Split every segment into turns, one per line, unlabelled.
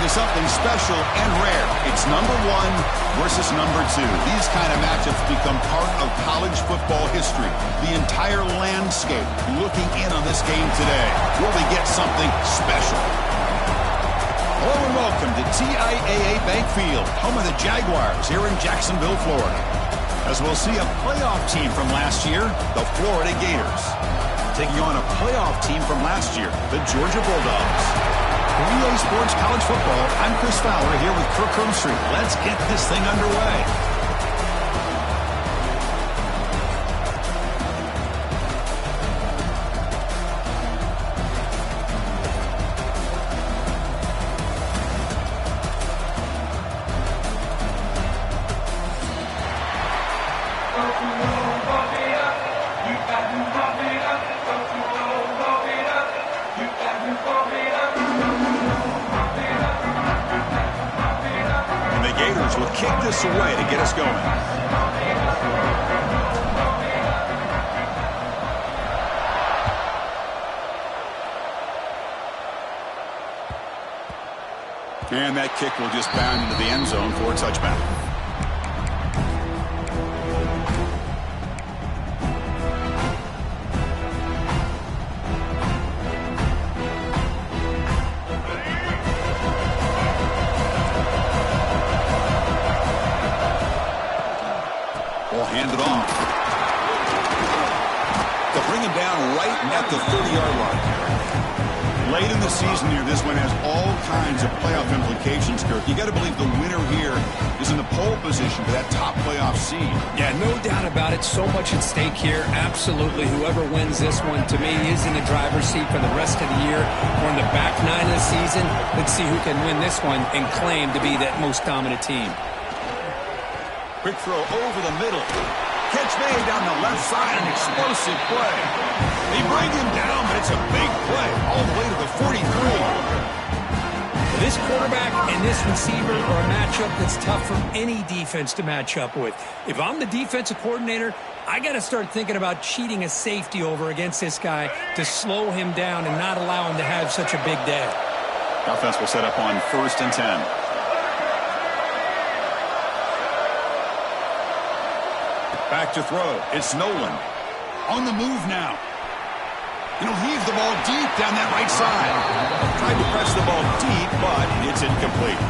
to something special and rare. It's number 1 versus number 2. These kind of matchups become part of college football history. The entire landscape looking in on this game today. Will we get something special? Hello and welcome to TIAA Bank Field, home of the Jaguars here in Jacksonville, Florida. As we'll see a playoff team from last year, the Florida Gators, taking on a playoff team from last year, the Georgia Bulldogs. For EA Sports College Football, I'm Chris Fowler here with Kirk Hermstreet. Let's get this thing underway. Will kick this away to get us going. And that kick will just bound into the end zone for a touchback. Hand it off. To bring him down right at the 30-yard line. Late in the season here, this one has all kinds of playoff implications, Kirk. You got to believe the winner here is in the pole position for that top playoff seed.
Yeah, no doubt about it. So much at stake here. Absolutely. Whoever wins this one, to me, is in the driver's seat for the rest of the year. We're in the back 9 of the season. Let's see who can win this one and claim to be that most dominant team.
Quick throw over the middle. Catch made down the left side, an explosive play. They bring him down, but it's a big play all the way to the 43.
This quarterback and this receiver are a matchup that's tough for any defense to match up with. If I'm the defensive coordinator, I got to start thinking about cheating a safety over against this guy to slow him down and not allow him to have such a big day.
Offense will set up on 1st and 10. Back to throw. It's Nolan. On the move now. Heave the ball deep down that right side. Tried to press the ball deep, but it's incomplete.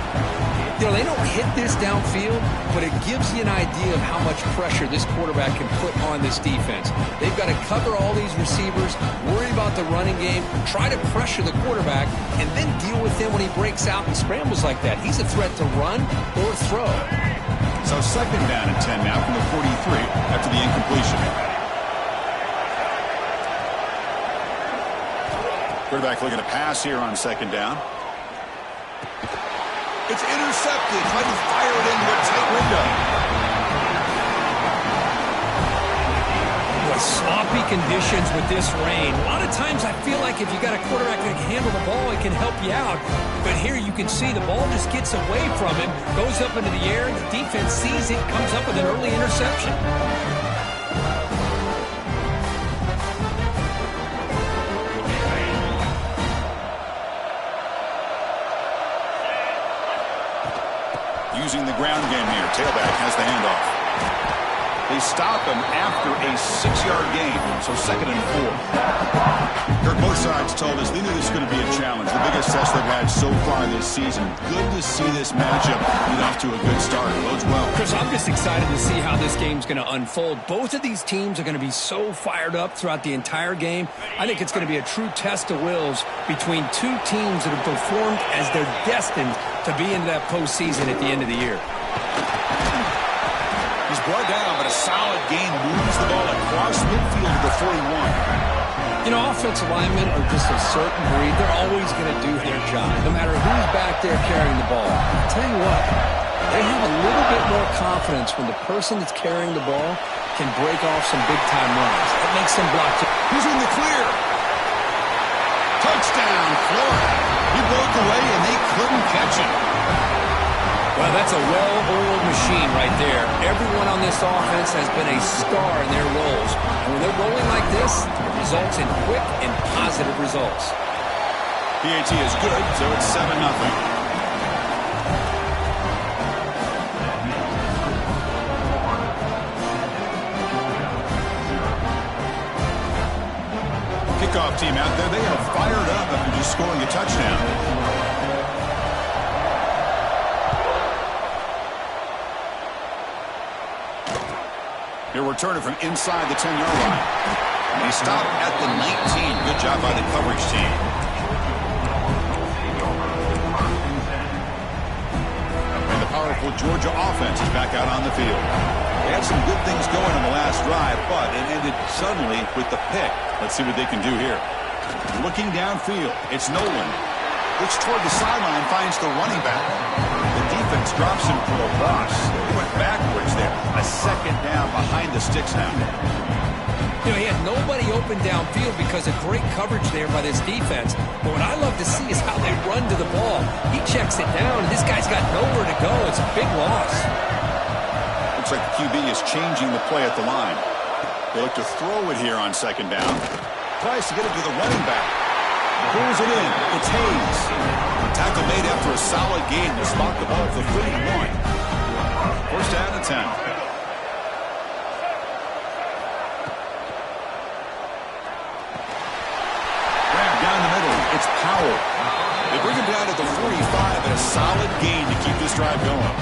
They don't hit this downfield, but it gives you an idea of how much pressure this quarterback can put on this defense. They've got to cover all these receivers, worry about the running game, try to pressure the quarterback, and then deal with him when he breaks out and scrambles like that. He's a threat to run or throw.
So 2nd down and 10 now from the 43 after the incompletion. Quarterback looking to pass here on 2nd down. It's intercepted. Trying to fire it into a tight window.
Sloppy conditions with this rain. A lot of times I feel like if you got a quarterback that can handle the ball, it can help you out. But here you can see the ball just gets away from him, goes up into the air, the defense sees it, comes up with an early interception.
Using the ground game here. Tailback has the handoff. They stop him after a 6-yard gain, so 2nd and 4. Kirk, both sides told us they knew this was going to be a challenge, the biggest test they've had so far this season. Good to see this matchup get off to a good start. It bodes well.
Chris, I'm just excited to see how this game's going to unfold. Both of these teams are going to be so fired up throughout the entire game. I think it's going to be a true test of wills between two teams that have performed as they're destined to be into that postseason at the end of the year.
He's brought down, but a solid gain moves the ball across midfield to the 41.
Offensive linemen are just a certain breed. They're always going to do their job, no matter who's back there carrying the ball. I'll tell you what, they have a little bit more confidence when the person that's carrying the ball can break off some big-time runs. That makes them block.
He's in the clear. Touchdown, Florida. He broke away, and they couldn't catch him.
Well, that's a well-oiled machine right there. Everyone on this offense has been a star in their roles. And when they're rolling like this, it results in quick and positive results.
PAT is good, so it's 7-0. kickoff team out there, they are fired up after just scoring a touchdown. He'll return it from inside the 10-yard line. He stopped at the 19. Good job by the coverage team. And the powerful Georgia offense is back out on the field. They had some good things going on the last drive, but it ended suddenly with the pick. Let's see what they can do here. Looking downfield, it's Nolan. Looks toward the sideline, finds the running back. The defense drops him for a loss. He went backwards there. A second down behind the sticks now.
You know, he had nobody open downfield because of great coverage there by this defense. But what I love to see is how they run to the ball. He checks it down, and this guy's got nowhere to go. It's a big loss.
Looks like the QB is changing the play at the line. They look to throw it here on second down. Tries to get it to the running back. Pulls it in. It's Hayes. Tackle made after a solid game to spot the ball at the 31. First down and 10. Down the middle, it's Powell. They bring him down to the 45 and a solid gain to keep this drive going.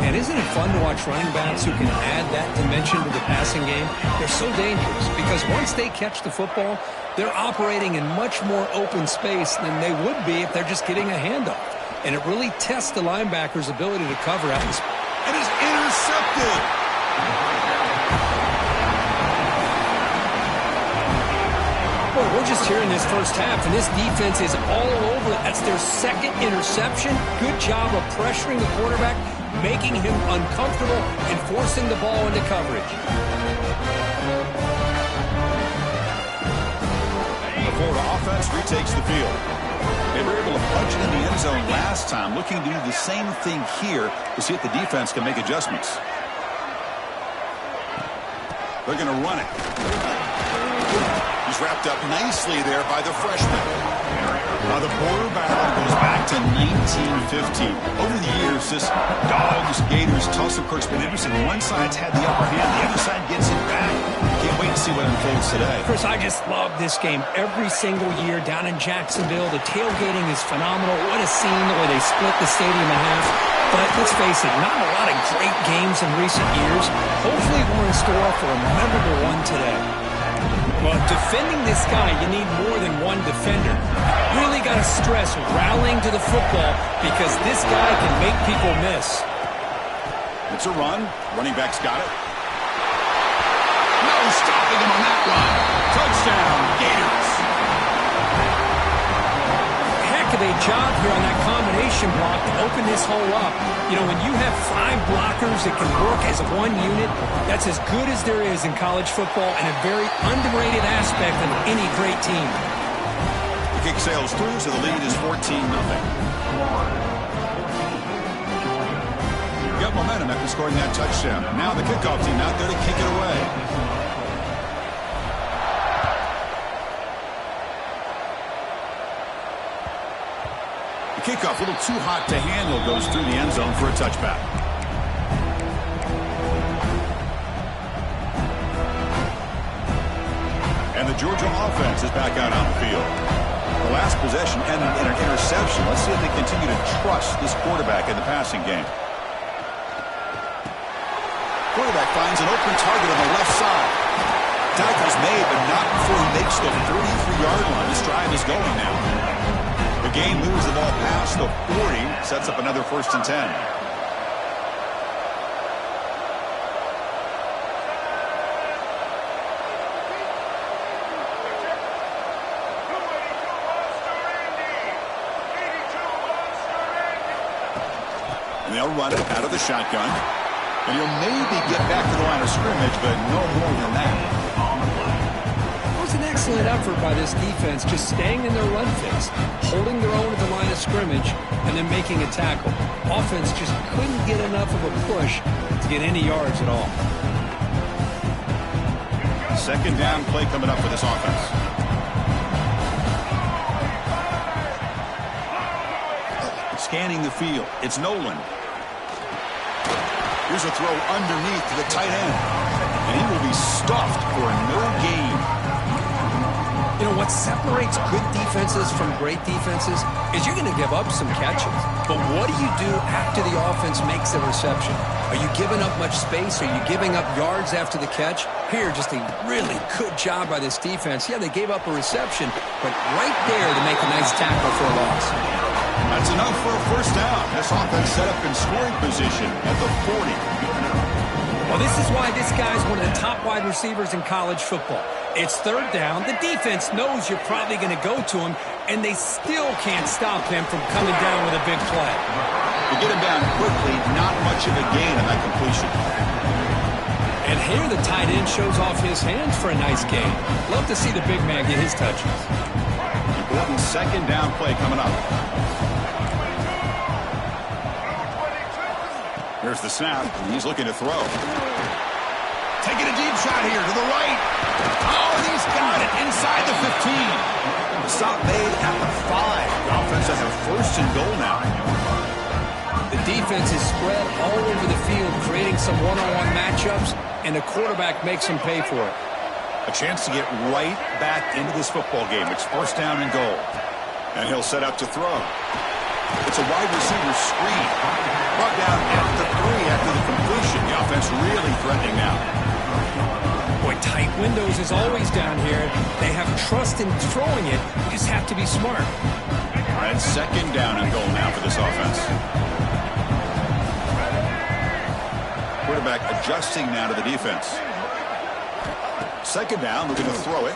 And isn't it fun to watch running backs who can add that dimension to the passing game? They're so dangerous because once they catch the football, they're operating in much more open space than they would be if they're just getting a handoff. And it really tests the linebacker's ability to cover out this.
It is intercepted.
Well, we're just here in this first half, and this defense is all over it. That's their second interception. Good job of pressuring the quarterback, making him uncomfortable, and forcing the ball into coverage.
The Florida offense retakes the field. They were able to punch it in the end zone last time, looking to do the same thing here to see if the defense can make adjustments. They're going to run it. He's wrapped up nicely there by the freshman. Now the border battle goes back to 1915. Over the years, this Dogs, Gators, tussle course been interesting. One side's had the upper hand, the other side gets it back. Can't wait to see what unfolds today.
Chris, I just love this game every single year down in Jacksonville. The tailgating is phenomenal. What a scene, the way they split the stadium in half. But let's face it, not a lot of great games in recent years. Hopefully we're in store for a memorable one today. Well, defending this guy, you need more than one defender. Really got to stress rallying to the football because this guy can make people miss.
It's a run. Running back's got it. No stopping him on that run. Touchdown, Gators.
Heck of a job here on that combination block to open this hole up. You know, when you have 5 blockers that can work as one unit, that's as good as there is in college football and a very underrated aspect of any great team.
The kick sails through, so the lead is 14-0. Got momentum after scoring that touchdown. Now the kickoff team out there to kick it away. Kickoff, a little too hot to handle, goes through the end zone for a touchback. And the Georgia offense is back out on the field. The last possession ended in an interception. Let's see if they continue to trust this quarterback in the passing game. Quarterback finds an open target on the left side. Tackle's made, but not before he makes the 33-yard line. This drive is going now. The game moves the ball past the 40, sets up another 1st and 10. And they'll run it out of the shotgun. And he'll maybe get back to the line of scrimmage, but no more than that.
It was an excellent effort by this defense, just staying in their run fits, holding their own at the line of scrimmage, and then making a tackle. Offense just couldn't get enough of a push to get any yards at all.
Second down play coming up for this offense. Scanning the field. It's Nolan. Here's a throw underneath to the tight end. And he will be stuffed for no gain.
know, what separates good defenses from great defenses is you're going to give up some catches. But what do you do after the offense makes a reception? Are you giving up much space? Are you giving up yards after the catch? Here, just a really good job by this defense. Yeah, they gave up a reception, but right there to make a nice tackle for a loss.
That's enough for a first down. This offense set up in scoring position at the 40.
Well, this is why this guy's one of the top wide receivers in college football. It's third down. The defense knows you're probably going to go to him, and they still can't stop him from coming down with a big play.
To get him down quickly, not much of a gain on that completion.
And here the tight end shows off his hands for a nice gain. Love to see the big man get his touches.
Important second down play coming up. Here's the snap. He's looking to throw. Taking a deep shot here to the right. Oh, and he's got it inside the 15. The stop made at the 5. The offense has a first and goal now.
The defense is spread all over the field, creating some one-on-one matchups, and the quarterback makes them pay for it.
A chance to get right back into this football game. It's first down and goal. And he'll set up to throw. It's a wide receiver screen. Brought down at the 3 after the completion. The offense really threatening now.
Boy, tight windows is always down here. They have trust in throwing it. You just have to be smart.
All right, second down and goal now for this offense. Quarterback adjusting now to the defense. Second down, looking to throw it.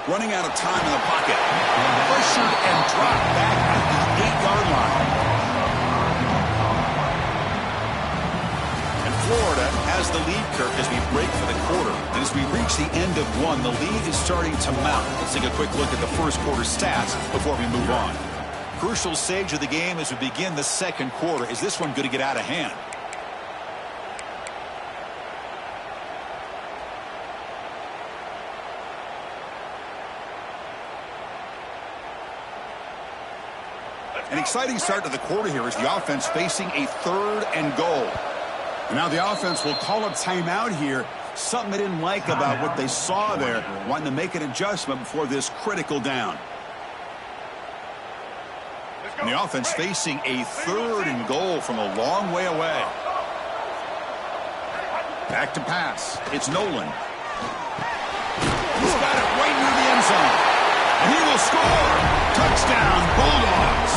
Running out of time in the pocket. Pressured and dropped back at the 8-yard line. And Florida has the lead, Kirk, as we break for the quarter. And as we reach the end of one, the lead is starting to mount. Let's take a quick look at the first quarter stats before we move on. Crucial stage of the game as we begin the second quarter. Is this one going to get out of hand? An exciting start to the quarter here as the offense facing a third and goal. And now the offense will call a timeout here. Something they didn't like about what they saw there, wanting to make an adjustment before this critical down. And the offense facing a third and goal from a long way away. Back to pass. It's Nolan. He's got it right near the end zone. And he will score. Touchdown, Bulldogs.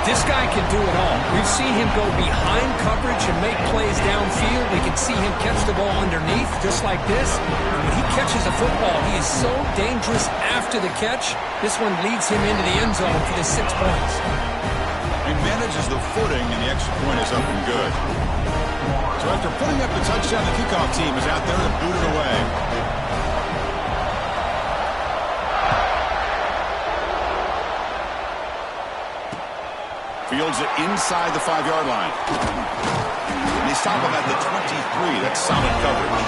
This guy can do it all. We've seen him go behind coverage and make plays downfield. We can see him catch the ball underneath just like this. And when he catches a football, he is so dangerous after the catch. This one leads him into the end zone for the 6 points.
He manages the footing, and the extra point is up and good. So after putting up the touchdown, the kickoff team is out there to boot it away. Fields it inside the 5-yard line. And they stop him at the 23. That's solid coverage.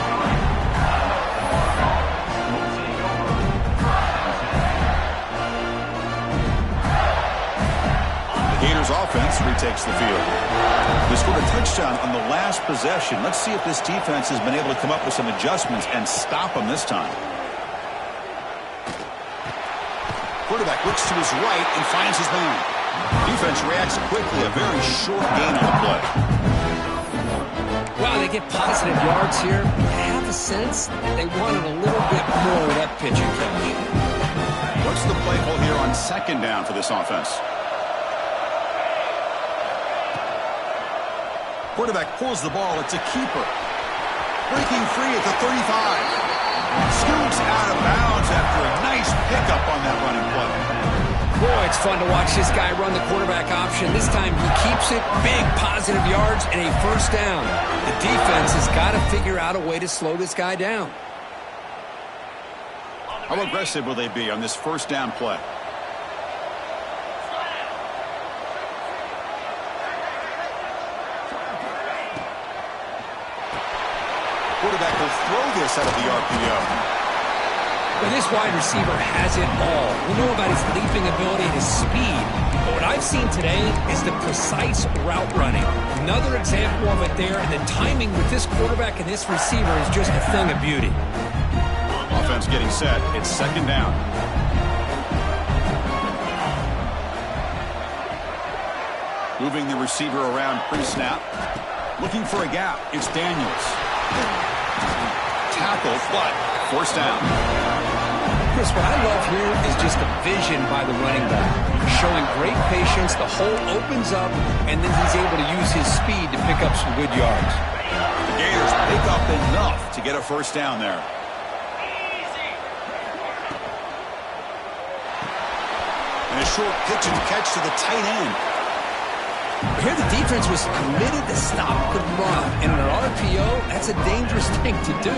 The Gators offense retakes the field. They scored a touchdown on the last possession. Let's see if this defense has been able to come up with some adjustments and stop them this time. Quarterback looks to his right and finds his man. Defense reacts quickly, a very short gain on the play.
Wow, they get positive yards here. I have a sense they wanted a little bit more with that pitch and catch.
What's the play call here on second down for this offense? Quarterback pulls the ball. It's a keeper. Breaking free at the 35. Scoots out of bounds after a nice pickup on that running play.
Boy, it's fun to watch this guy run the quarterback option. This time he keeps it, big positive yards, and a first down. The defense has got to figure out a way to slow this guy down.
How aggressive will they be on this first down play? Quarterback will throw this out of the RPO.
But this wide receiver has it all. We know about his leaping ability and his speed. But what I've seen today is the precise route running. Another example of it there, and the timing with this quarterback and this receiver is just a thing of beauty.
offense getting set. It's second down. Moving the receiver around pre-snap. Looking for a gap. It's Daniels. Tackle, but forced down.
Chris, what I love here is just the vision by the running back. Showing great patience, the hole opens up, and then he's able to use his speed to pick up some good yards.
The Gators pick up enough to get a first down there. And a short pitch and catch to the tight end.
Here the defense was committed to stop the run. And in an RPO, that's a dangerous thing to do.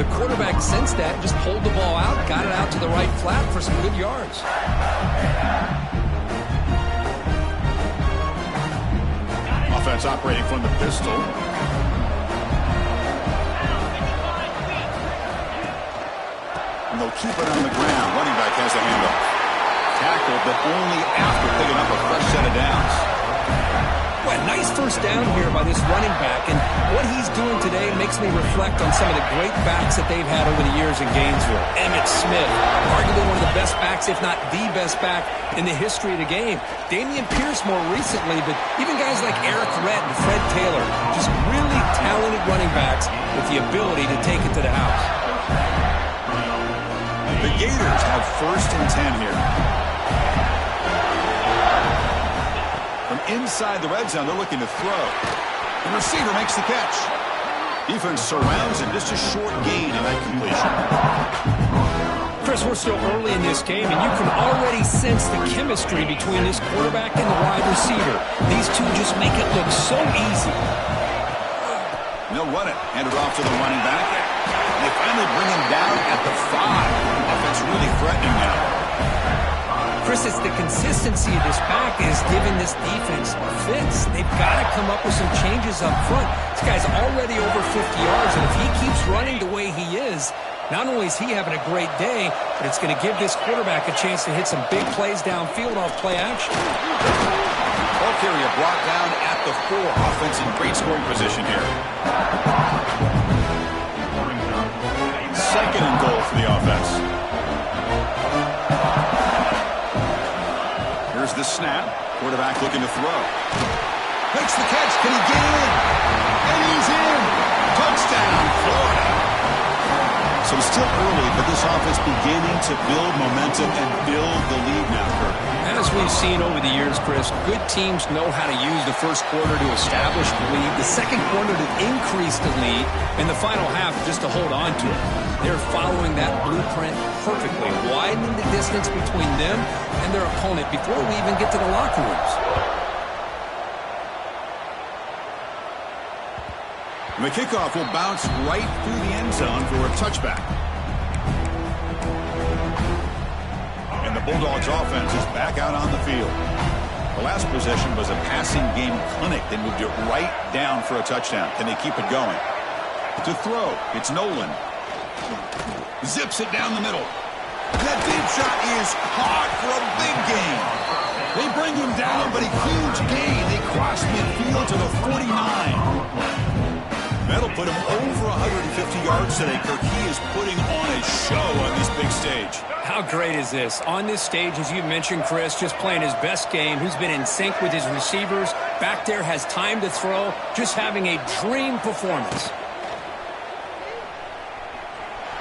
The quarterback sensed that, just pulled the ball out, got it out to the right flat for some good yards.
Offense operating from the pistol. And they'll keep it on the ground. Running back has the handoff. Tackled, but only after picking up a fresh set of downs.
Well, nice first down here by this running back, and what he's doing today makes me reflect on some of the great backs that they've had over the years in Gainesville. Emmitt Smith, arguably one of the best backs, if not the best back in the history of the game. Dameon Pierce more recently, but even guys like Eric Redd and Fred Taylor, just really talented running backs with the ability to take it to the house.
The Gators have 1st and 10 here. From inside the red zone, they're looking to throw. The receiver makes the catch. Defense surrounds him. Just a short gain in that completion.
Chris, we're still early in this game, and you can already sense the chemistry between this quarterback and the wide receiver. These two just make it look so easy.
And they'll run it. Hand it off to the running back. And they finally bring him down at the 5. Offense really threatening now.
Chris, it's the consistency of this back is giving this defense fits. They've got to come up with some changes up front. This guy's already over 50 yards, and if he keeps running the way he is, not only is he having a great day, but it's going to give this quarterback a chance to hit some big plays downfield off play action.
Ball carrier brought down at the 4. Offense in great scoring position here. 2nd and goal for the offense. Here's the snap. Quarterback looking to throw. Makes the catch. Can he get in? And he's in. Touchdown, Florida. So it's still early, but this offense beginning to build momentum and build the lead now, Kirk.
As we've seen over the years, Chris, good teams know how to use the first quarter to establish the lead, the second quarter to increase the lead, and the final half just to hold on to it. They're following that blueprint perfectly, widening the distance between them and their opponent before we even get to the locker rooms.
And the kickoff will bounce right through the end zone for a touchback. And the Bulldogs offense is back out on the field. The last possession was a passing game clinic. They moved it right down for a touchdown. Can they keep it going? To throw, it's Nolan. Zips it down the middle. That deep shot is caught for a big gain. They bring him down, but a huge gain. They cross midfield to the 49. That'll put him over 150 yards today, Kirk. He is putting on a show on this big stage.
How great is this? On this stage, as you mentioned, Chris, just playing his best game. He's been in sync with his receivers. Back there, has time to throw. Just having a dream performance.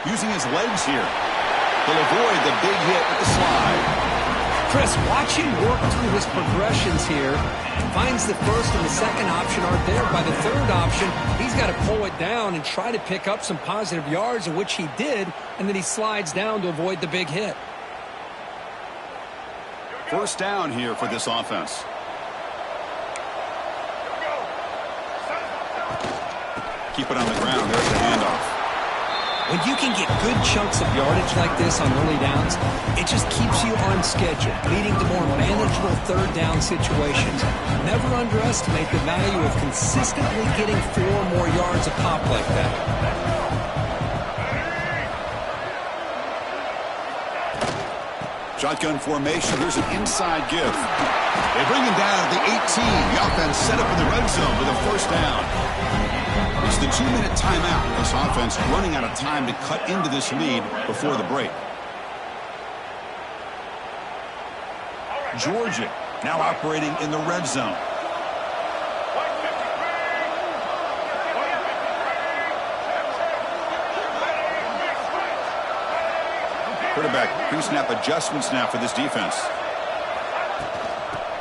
Using his legs here. He'll avoid the big hit with the slide.
Chris, watch him work through his progressions here. Finds the first and the second option aren't there. By the third option, he's got to pull it down and try to pick up some positive yards, of which he did, and then he slides down to avoid the big hit.
First down here for this offense. Keep it on the ground. There's the handoff.
When you can get good chunks of yardage like this on early downs, it just keeps you on schedule, leading to more manageable third down situations. Never underestimate the value of consistently getting 4 more yards a pop like that.
Shotgun formation. Here's an inside give. They bring him down at the 18. The offense set up in the red zone with a first down. It's the 2-minute timeout. This offense running out of time to cut into this lead before the break. Georgia now operating in the red zone. Quarterback pre-snap adjustments now for this defense.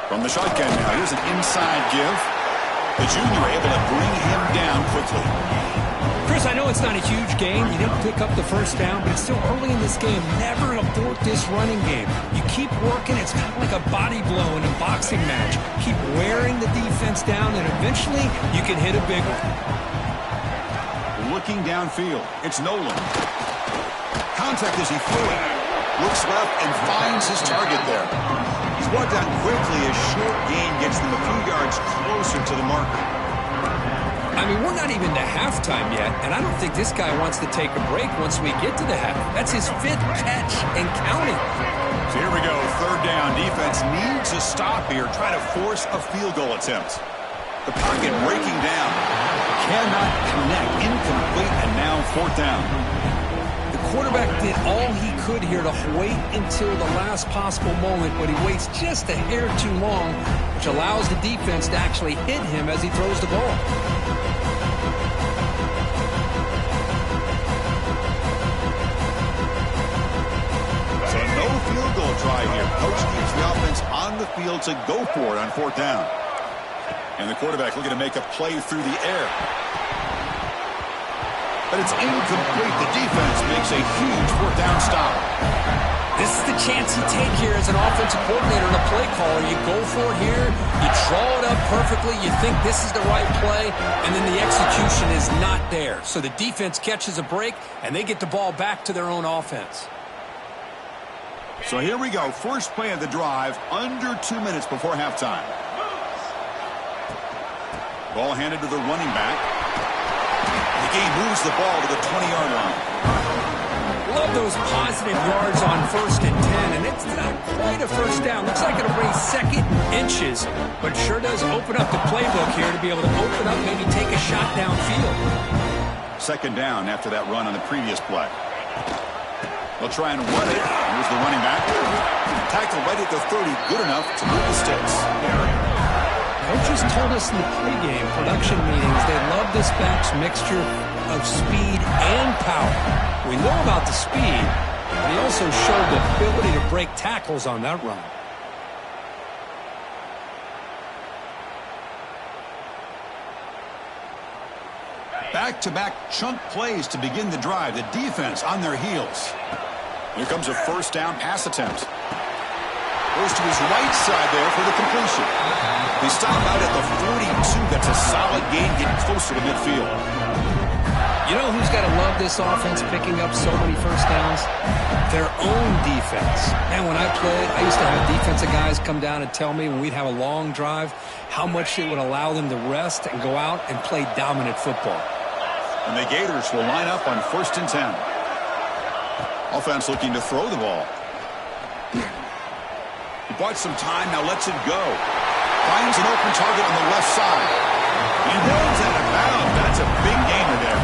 From the shotgun now, here's an inside give. The junior able to bring him down quickly.
Chris, I know it's not a huge game. You didn't pick up the first down, but it's still early in this game. Never abort this running game. You keep working. It's kind of like a body blow in a boxing match. Keep wearing the defense down, and eventually you can hit a big one.
Looking downfield, it's Nolan. Contact as he threw it. Looks left and finds his target there. He's brought down quickly as short gain gets them a few yards closer to the marker.
I mean, we're not even to halftime yet, and I don't think this guy wants to take a break once we get to the half. That's his 5th catch and counting.
So here we go, 3rd down. Defense needs a stop here. Try to force a field goal attempt. The pocket breaking down. Cannot connect. Incomplete, and now 4th down.
The quarterback did all he could here to wait until the last possible moment, but he waits just a hair too long, which allows the defense to actually hit him as he throws the ball.
So no field goal try here. Coach keeps the offense on the field to go for it on 4th down. And the quarterback looking to make a play through the air. But it's incomplete. The defense makes a huge 4th down stop.
This is the chance you take here as an offensive coordinator and a play caller. You go for it here. You draw it up perfectly. You think this is the right play, and then the execution is not there. So the defense catches a break, and they get the ball back to their own offense.
So here we go. First play of the drive, under 2 minutes before halftime. Ball handed to the running back. The game moves the ball to the 20-yard line.
Love those positive yards on 1st and 10, and it's not quite a first down. Looks like it'll bring 2nd inches, but sure does open up the playbook here to be able to open up, maybe take a shot downfield.
2nd down after that run on the previous play. They'll try and run it. Here's the running back. Tackle right at the 30, good enough to move the sticks.
Coaches told us in the pregame production meetings they love this back's mixture of speed and power. We know about the speed, but he also showed the ability to break tackles on that run.
Back-to-back chunk plays to begin the drive. The defense on their heels. Here comes a 1st down pass attempt. Goes to his right side there for the completion. They stop out at the 42. That's a solid gain, getting closer to midfield.
You know who's got to love this offense picking up so many first downs? Their own defense. Man, when I played, I used to have defensive guys come down and tell me when we'd have a long drive how much it would allow them to rest and go out and play dominant football.
And the Gators will line up on 1st and 10. Offense looking to throw the ball. He bought some time, now lets it go. Finds an open target on the left side. He rolls out of bounds. That's a big gainer there.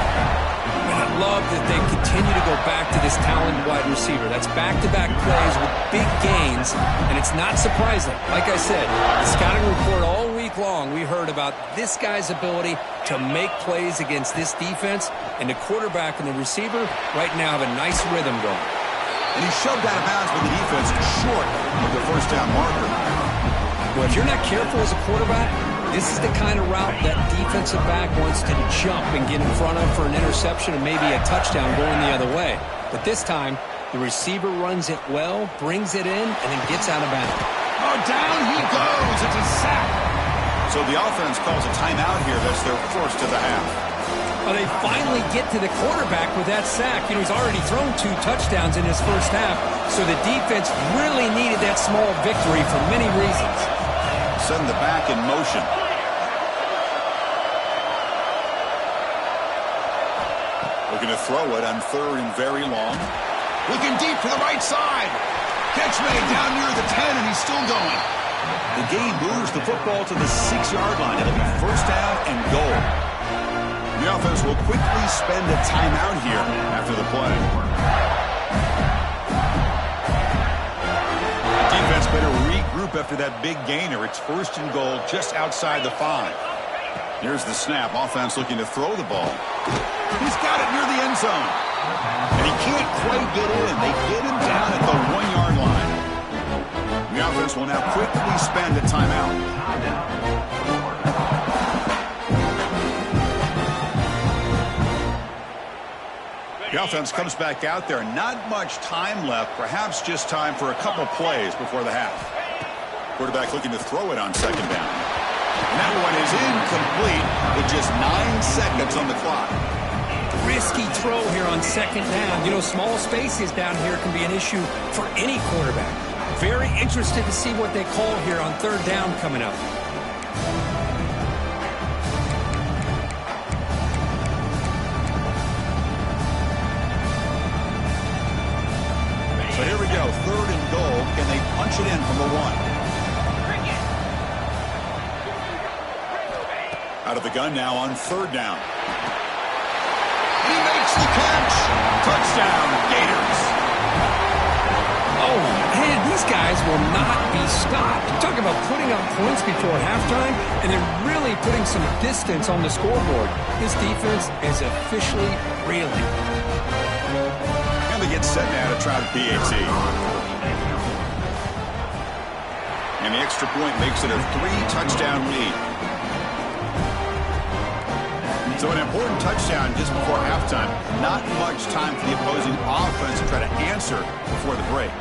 And I love that they continue to go back to this talented wide receiver. That's back-to-back plays with big gains, and it's not surprising. Like I said, the scouting report all week long, we heard about this guy's ability to make plays against this defense, and the quarterback and the receiver right now have a nice rhythm going.
And he shoved out of bounds with the defense short of the 1st down marker.
Well, if you're not careful as a quarterback, this is the kind of route that defensive back wants to jump and get in front of for an interception and maybe a touchdown going the other way. But this time, the receiver runs it well, brings it in, and then gets out of bounds.
Oh, down he goes. It's a sack. So the offense calls a timeout here. That's their first of the half.
Well, they finally get to the quarterback with that sack. You know, he's already thrown 2 touchdowns in his first half, so the defense really needed that small victory for many reasons.
Send the back in motion. Looking to throw it on 3rd and very long. Looking deep to the right side. Catch made down near the 10, and he's still going. The game moves the football to the 6-yard line. It'll be 1st down and goal. The offense will quickly spend a timeout here after the play. The defense better regroup after that big gainer. It's 1st and goal just outside the 5. Here's the snap. Offense looking to throw the ball. He's got it near the end zone. And he can't quite get in. They get him down at the 1-yard line. The offense will now quickly spend a timeout. The offense comes back out there. Not much time left. Perhaps just time for a couple plays before the half. Quarterback looking to throw it on 2nd down. And that one is incomplete with just 9 seconds on the clock.
Risky throw here on 2nd down. You know, small spaces down here can be an issue for any quarterback. Very interested to see what they call here on 3rd down coming up.
So here we go, 3rd and goal. Can they punch it in from the 1? Out of the gun now on 3rd down. He makes the catch. Touchdown, Gators.
Oh, man, these guys will not be stopped. Talk about putting up points before halftime, and then really putting some distance on the scoreboard. This defense is officially reeling.
And they get set now to try the PAT. And the extra point makes it a 3-touchdown lead. So an important touchdown just before halftime. Not much time for the opposing offense to try to answer before the break.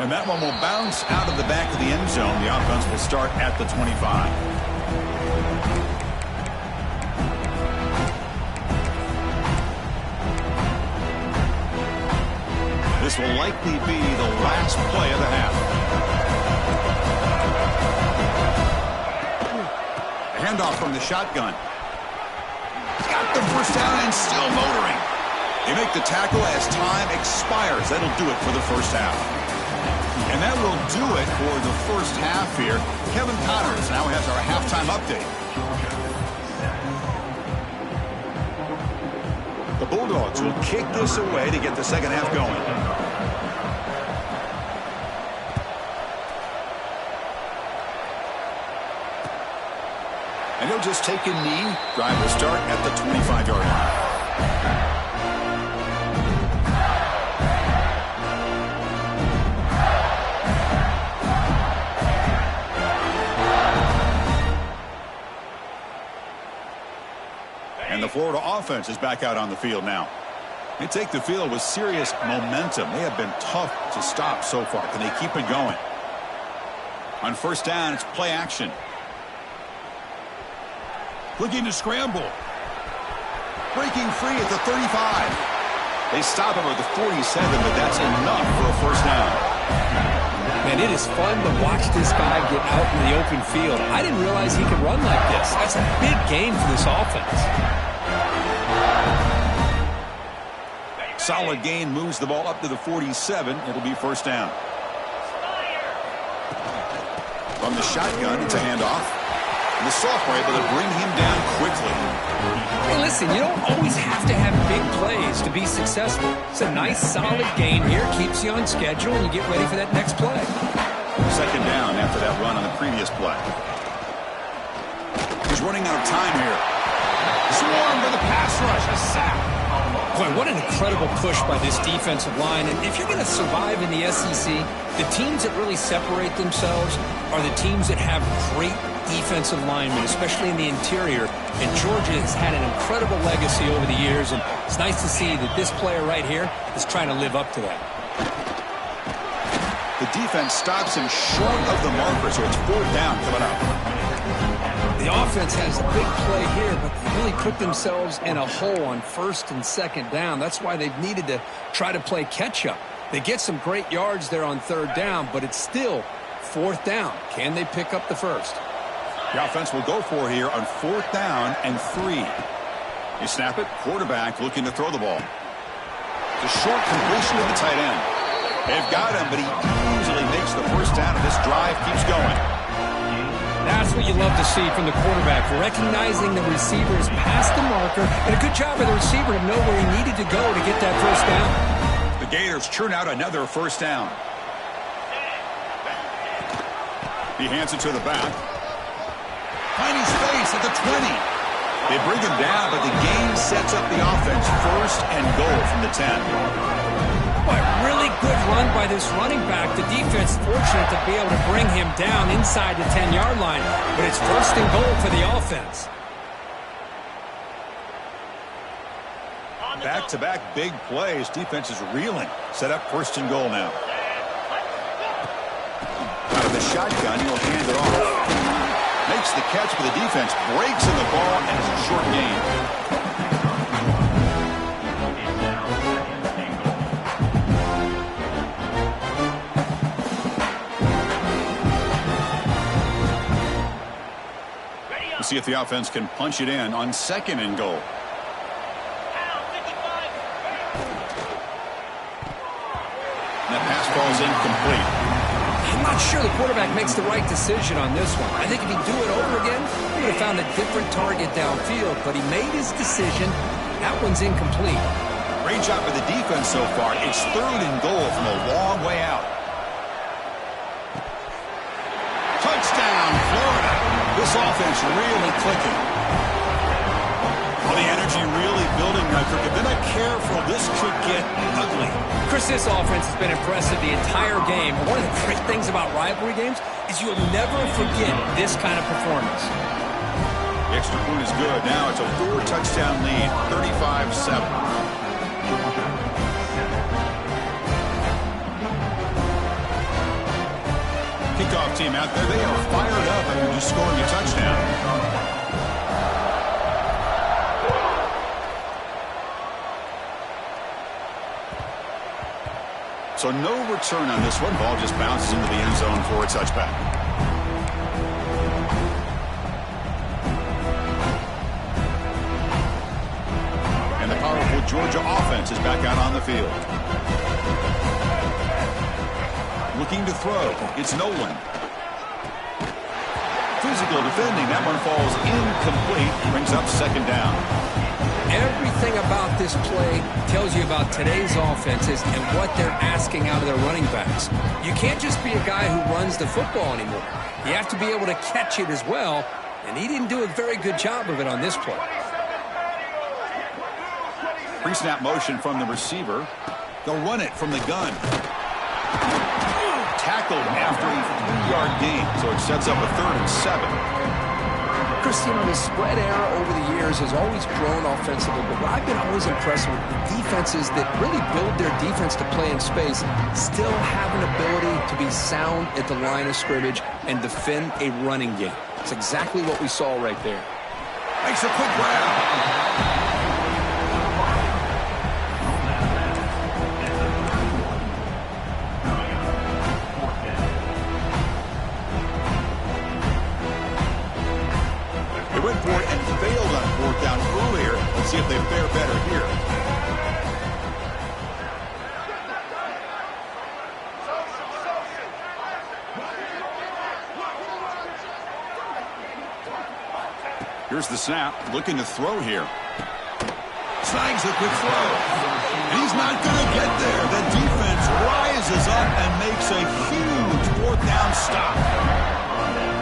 And that one will bounce out of the back of the end zone. The offense will start at the 25. This will likely be the last play of the half. Handoff from the shotgun. Got the first down and still motoring. They make the tackle as time expires. That'll do it for the first half. And that will do it for the first half here. Kevin Connors now has our halftime update. The Bulldogs will kick this away to get the second half going. And he'll just take a knee. Drive will start at the 25-yard line. And the Florida offense is back out on the field now. They take the field with serious momentum. They have been tough to stop so far. Can they keep it going? On 1st down, it's play action. Looking to scramble. Breaking free at the 35. They stop him at the 47, but that's enough for a 1st down.
Man, it is fun to watch this guy get out in the open field. I didn't realize he could run like this. That's a big game for this offense.
Solid gain, moves the ball up to the 47. It'll be 1st down. From the shotgun, it's a handoff. And the sophomore able to bring him down quickly.
Hey, listen, you don't always have to have big plays to be successful. It's a nice, solid gain here. Keeps you on schedule, and you get ready for that next play.
2nd down after that run on the previous play. He's running out of time here. Swarm for the pass rush. A sack.
Boy, what an incredible push by this defensive line. And if you're going to survive in the SEC, the teams that really separate themselves are the teams that have great defensive linemen, especially in the interior. And Georgia has had an incredible legacy over the years, and it's nice to see that this player right here is trying to live up to that.
The defense stops him short of the marker, so it's 4th down coming up.
The offense has a big play here, but they really put themselves in a hole on 1st and 2nd down. That's why they've needed to try to play catch-up. They get some great yards there on 3rd down, but it's still 4th down. Can they pick up the first?
The offense will go for here on 4th down and 3. They snap it. Quarterback looking to throw the ball. It's a short completion to the tight end. They've got him, but he easily makes the 1st down, and this drive keeps going.
That's what you love to see from the quarterback, recognizing the receiver's past the marker, and a good job by the receiver to know where he needed to go to get that first down.
The Gators churn out another first down. He hands it to the back. Finding space at the 20. They bring him down, but the gain sets up the offense first and goal from the 10.
Boy, really good run by this running back. The defense fortunate to be able to bring him down inside the 10-yard line, but it's first and goal for the offense.
Back-to-back big plays. Defense is reeling. Set up first and goal now. Out of the shotgun, he'll hand it off. Makes the catch, but the defense breaks in the ball, and it's a short gain. We'll see if the offense can punch it in on second and goal. And that pass ball is incomplete.
I'm not sure the quarterback makes the right decision on this one. I think if he'd do it over again, he would have found a different target downfield, but he made his decision. That one's incomplete.
Great job by the defense so far. It's third and goal from a long way out. Touchdown, Florida. This offense really clicking. Well, the energy really building now. If they're not careful, this could get ugly.
Chris, this offense has been impressive the entire game. One of the great things about rivalry games is you'll never forget this kind of performance.
The extra point is good. Now it's a 4-touchdown lead, 35-7. Kickoff team out there, they are fired up after just scoring a touchdown. So no return on this one. Ball just bounces into the end zone for a touchback. And the powerful Georgia offense is back out on the field. Looking to throw. It's Nolan. Physical defending. That one falls incomplete. Brings up second down.
Everything about this play tells you about today's offenses and what they're asking out of their running backs. You can't just be a guy who runs the football anymore. You have to be able to catch it as well, and he didn't do a very good job of it on this play.
Pre-snap motion from the receiver. They'll run it from the gun. Tackled after a 3-yard gain, so it sets up a 3rd and 7.
Chris, you know, the spread era over the years has always grown offensively, but I've been always impressed with the defenses that really build their defense to play in space, still have an ability to be sound at the line of scrimmage and defend a running game. It's exactly what we saw right there.
Makes a quick grab. Went for it and failed on 4th down earlier. Let's see if they fare better here. Here's the snap. Looking to throw here. Snags a quick throw. He's not going to get there. The defense rises up and makes a huge 4th down stop.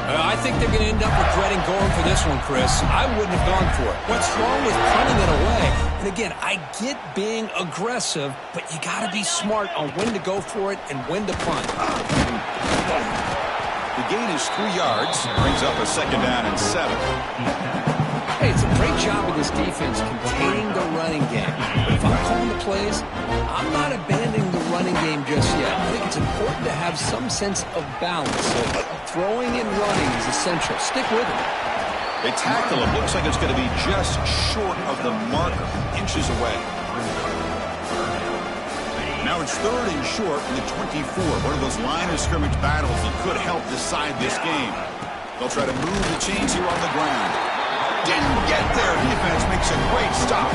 I think they're going to end up regretting going for this one, Chris. I wouldn't have gone for it. What's wrong with punting it away? And again, I get being aggressive, but you got to be smart on when to go for it and when to punt.
The gain is 3 yards. Brings up a 2nd down and 7.
Hey, it's a great job of this defense containing the running game. But if I'm calling the plays, I'm not abandoning the running game just yet. I think it's important to have some sense of balance. So throwing and running is essential. Stick with it.
They tackle him. Looks like it's going to be just short of the marker. Inches away. Now it's 3rd and short in the 24. One of those line of scrimmage battles that could help decide this game. They'll try to move the chains here on the ground. Didn't get there. Defense makes a great stop.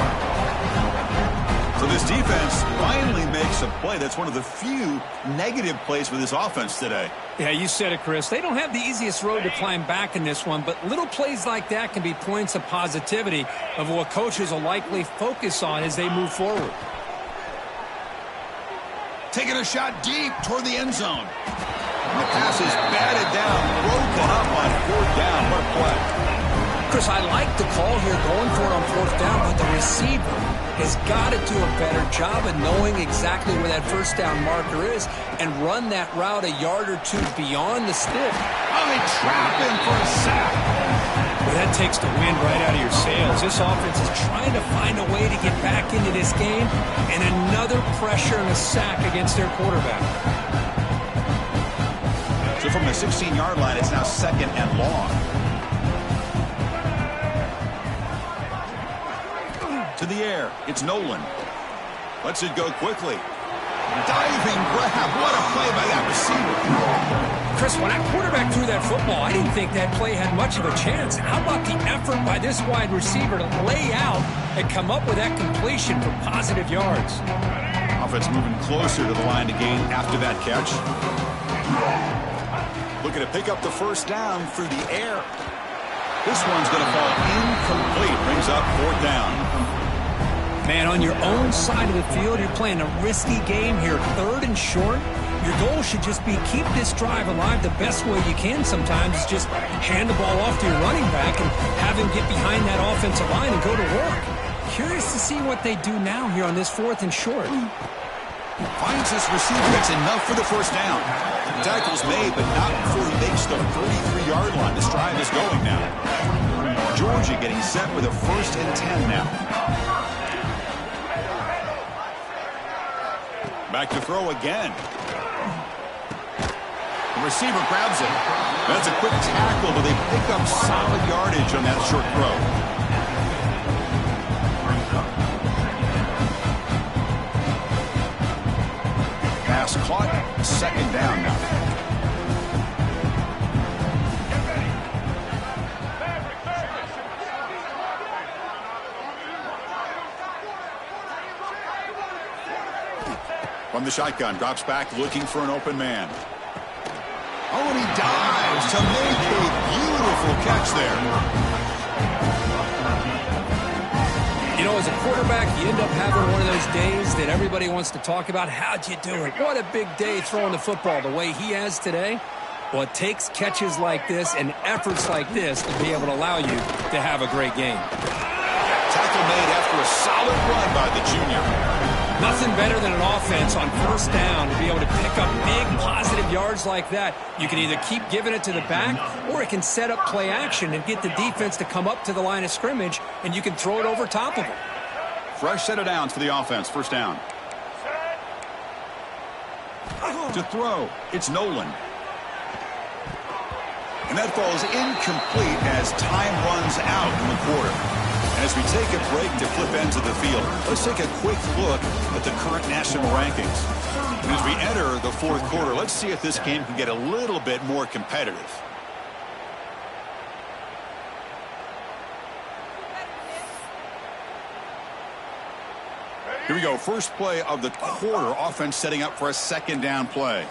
So this defense, line finally makes a play. That's one of the few negative plays for this offense today.
Yeah, you said it, Chris. They don't have the easiest road to climb back in this one, but little plays like that can be points of positivity of what coaches will likely focus on as they move forward.
Taking a shot deep toward the end zone. The pass is batted down, broken up on 4th down. What a play.
Chris, I like the call here going for it on 4th down, but the receiver has got to do a better job of knowing exactly where that 1st down marker is and run that route a yard or two beyond the stick.
Oh, they trap him for a sack.
Well, that takes the wind right out of your sails. This offense is trying to find a way to get back into this game, and another pressure and a sack against their quarterback.
So from the 16-yard line, it's now 2nd and long. To the air, it's Nolan. Lets it go quickly. Diving grab. What a play by that receiver.
Chris, when that quarterback threw that football, I didn't think that play had much of a chance. How about the effort by this wide receiver to lay out and come up with that completion for positive yards?
Offense moving closer to the line to gain after that catch. Looking to pick up the 1st down through the air. This one's going to fall incomplete. Brings up 4th down.
Man, on your own side of the field, you're playing a risky game here. 3rd and short. Your goal should just be keep this drive alive the best way you can sometimes. Is just hand the ball off to your running back and have him get behind that offensive line and go to work. Curious to see what they do now here on this 4th and short.
Finds this receiver. That's enough for the 1st down. Tackle's made, but not before he makes the 33-yard line. This drive is going now. Georgia getting set with a 1st and 10 now. Back to throw again. The receiver grabs it. That's a quick tackle, but they pick up solid yardage on that short throw. Pass caught. 2nd down now. From the shotgun, drops back, looking for an open man. Oh, and he dives to make a beautiful catch there.
You know, as a quarterback, you end up having one of those days that everybody wants to talk about. How'd you do it? What a big day throwing the football the way he has today. Well, it takes catches like this and efforts like this to be able to allow you to have a great game.
Tackle made after a solid run by the junior.
Nothing better than an offense on 1st down to be able to pick up big positive yards like that. You can either keep giving it to the back, or it can set up play action and get the defense to come up to the line of scrimmage, and you can throw it over top of them.
Fresh set of downs for the offense. 1st down. To throw, it's Nolan. And that falls incomplete as time runs out in the quarter. As we take a break to flip ends of the field, let's take a quick look at the current national rankings. And as we enter the 4th quarter, let's see if this game can get a little bit more competitive. Here we go. First play of the quarter. Offense setting up for a 2nd down play.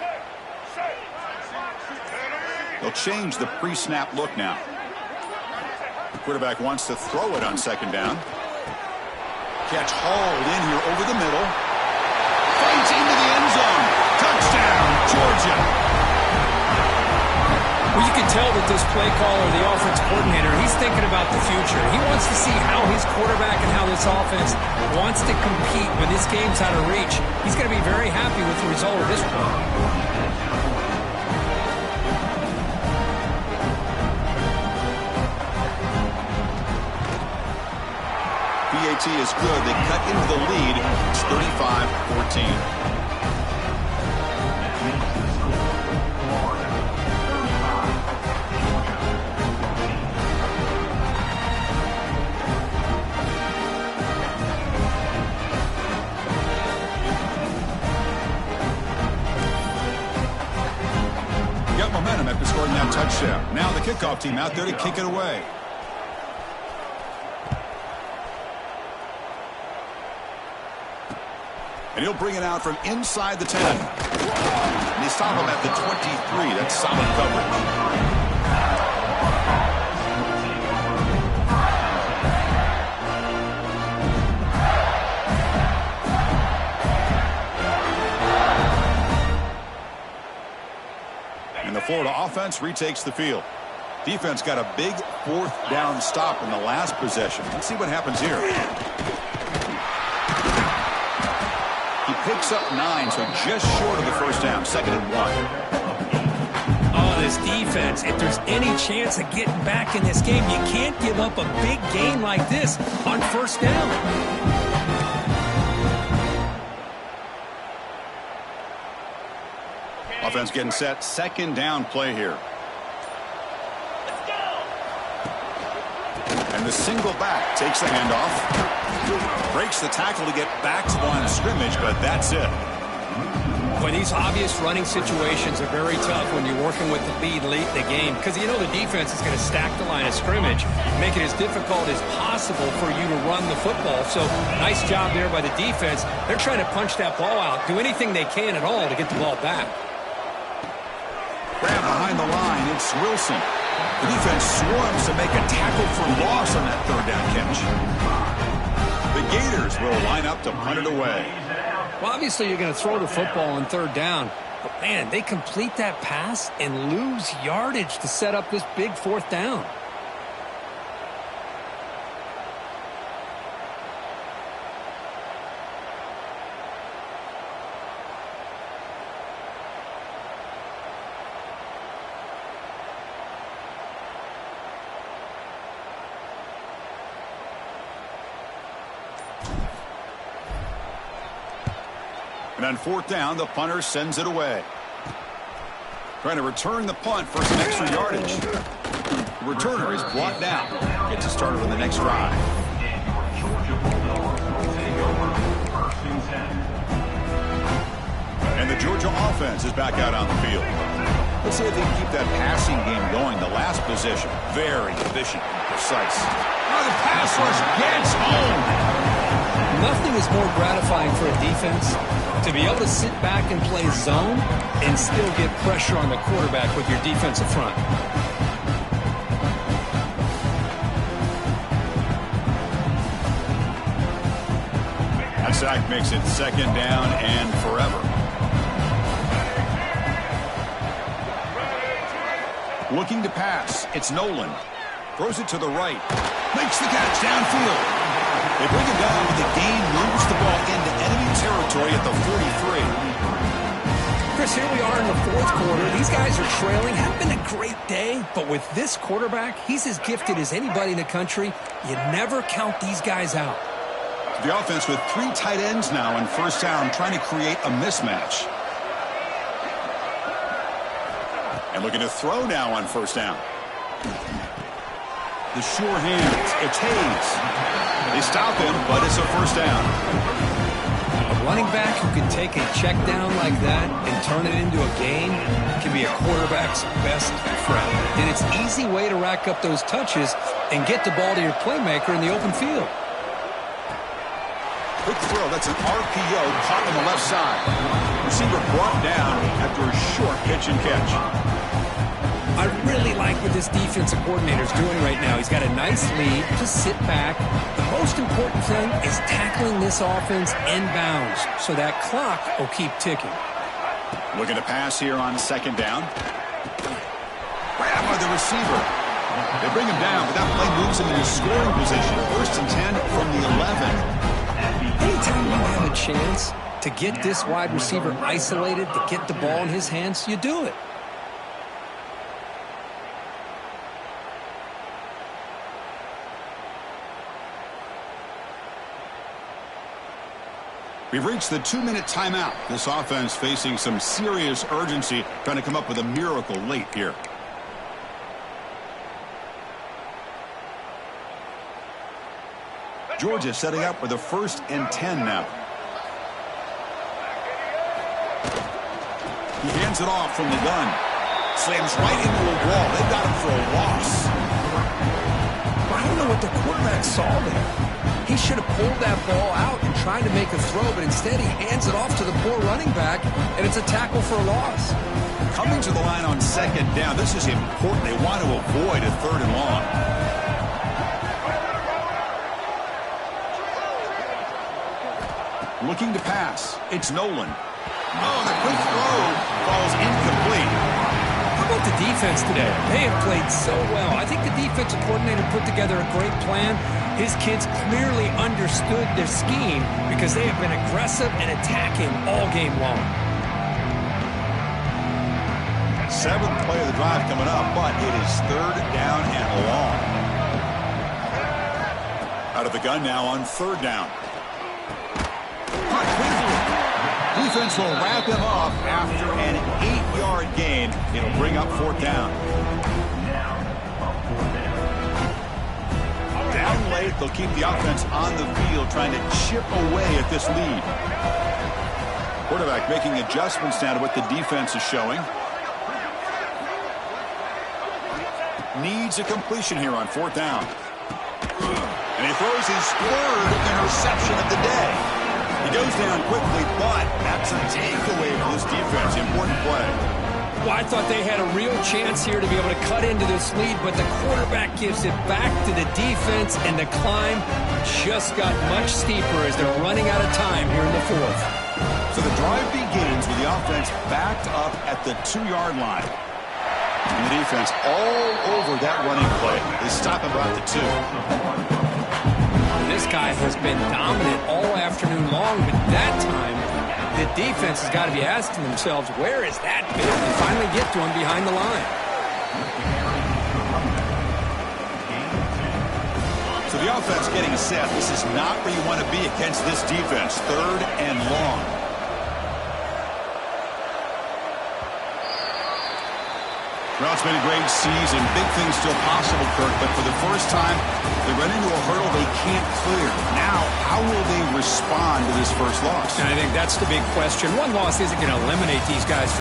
They'll change the pre-snap look now. The quarterback wants to throw it on 2nd down. Catch hauled in here over the middle. Fights into the end zone. Touchdown, Georgia.
Well, you can tell that this play caller, the offense coordinator, he's thinking about the future. He wants to see how his quarterback and how this offense wants to compete when this game's out of reach. He's going to be very happy with the result of this play.
PAT is good. They cut into the lead. It's 35-14. Got momentum after scoring that touchdown. Now the kickoff team out there to kick it away. And he'll bring it out from inside the 10. And they stop him at the 23. That's solid coverage. And the Florida offense retakes the field. Defense got a big fourth down stop in the last possession. Let's see what happens here. He picks up 9, so just short of the first down, 2nd and 1.
Oh, this defense, if there's any chance of getting back in this game, you can't give up a big game like this on first down.
Offense getting set, 2nd down play here. And the single back takes the handoff. Breaks the tackle to get back to the line of scrimmage, but that's it.
Boy, these obvious running situations are very tough when you're working with the lead late in the game, because you know the defense is going to stack the line of scrimmage, make it as difficult as possible for you to run the football. So nice job there by the defense. They're trying to punch that ball out, do anything they can at all to get the ball back.
Grab behind the line, it's Wilson. The defense swarms to make a tackle for loss on that 3rd down catch. The Gators will line up to punt it away.
Well, obviously you're going to throw the football on 3rd down, but man, they complete that pass and lose yardage to set up this big 4th down.
And on 4th down, the punter sends it away. Trying to return the punt for some extra yardage. The returner is brought down. Gets us started on the next drive. And the Georgia offense is back out on the field. Let's see if they can keep that passing game going. The last possession, very efficient and precise. Now the pass rush gets home.
Nothing is more gratifying for a defense to be able to sit back and play zone and still get pressure on the quarterback with your defensive front.
That sack makes it 2nd down and forever. Looking to pass, it's Nolan. Throws it to the right. Makes the catch downfield. They bring him down, but the game moves the ball into enemy territory at the 43.
Chris, here we are in the 4th quarter. These guys are trailing. Haven't been a great day, but with this quarterback, he's as gifted as anybody in the country. You never count these guys out.
The offense with 3 tight ends now in 1st down, trying to create a mismatch. And looking to throw now on 1st down. The sure hands, it's Hayes. They stop him, but it's a 1st down.
A running back who can take a check down like that and turn it into a gain can be a quarterback's best friend. And it's an easy way to rack up those touches and get the ball to your playmaker in the open field.
Quick throw, that's an RPO caught on the left side. Receiver brought down after a short pitch and catch.
I really like what this defensive coordinator is doing right now. He's got a nice lead. Just sit back. The most important thing is tackling this offense inbounds so that clock will keep ticking.
Looking to pass here on 2nd down. Grab by the receiver. They bring him down, but that play moves him into scoring position. 1st and 10 from the 11.
Anytime you have a chance to get this wide receiver isolated, to get the ball in his hands, you do it.
We've reached the 2-minute timeout. This offense facing some serious urgency, trying to come up with a miracle late here. Georgia setting up with a 1st and 10 now. He hands it off from the gun. Slams right into a wall. They got him for a loss.
I don't know what the quarterback saw there. He should have pulled that ball out and trying to make a throw, but instead he hands it off to the poor running back, and it's a tackle for a loss.
Coming to the line on second down, this is important. They want to avoid a third and long. Looking to pass. It's Nolan. Oh, the quick throw falls incomplete.
How about the defense today? They have played so well. I think the defensive coordinator put together a great plan. His kids clearly understood their scheme because they have been aggressive and attacking all game long.
Seventh play of the drive coming up, but it is third down and long. Out of the gun now on third down. Defense will wrap him up after an 8-yard gain. It'll bring up fourth down. Down late, they'll keep the offense on the field, trying to chip away at this lead. Quarterback making adjustments now to what the defense is showing. Needs a completion here on fourth down. And he throws his third interception of the day. He goes down quickly, but that's a takeaway for this defense. Important play.
Well, I thought they had a real chance here to be able to cut into this lead, but the quarterback gives it back to the defense, and the climb just got much steeper as they're running out of time here in the fourth.
So the drive begins with the offense backed up at the 2-yard line. And the defense all over that running play. They stop about the 2.
This guy has been dominant all afternoon long, but that time the defense has got to be asking themselves, where is that bit? And finally get to him behind the line.
So the offense getting set. This is not where you want to be against this defense. Third and long. Well, it's been a great season. Big things still possible, Kirk, but for the first time, they run into a hurdle they can't clear. Now, how will they respond to this first loss?
And I think that's the big question. One loss isn't going to eliminate these guys.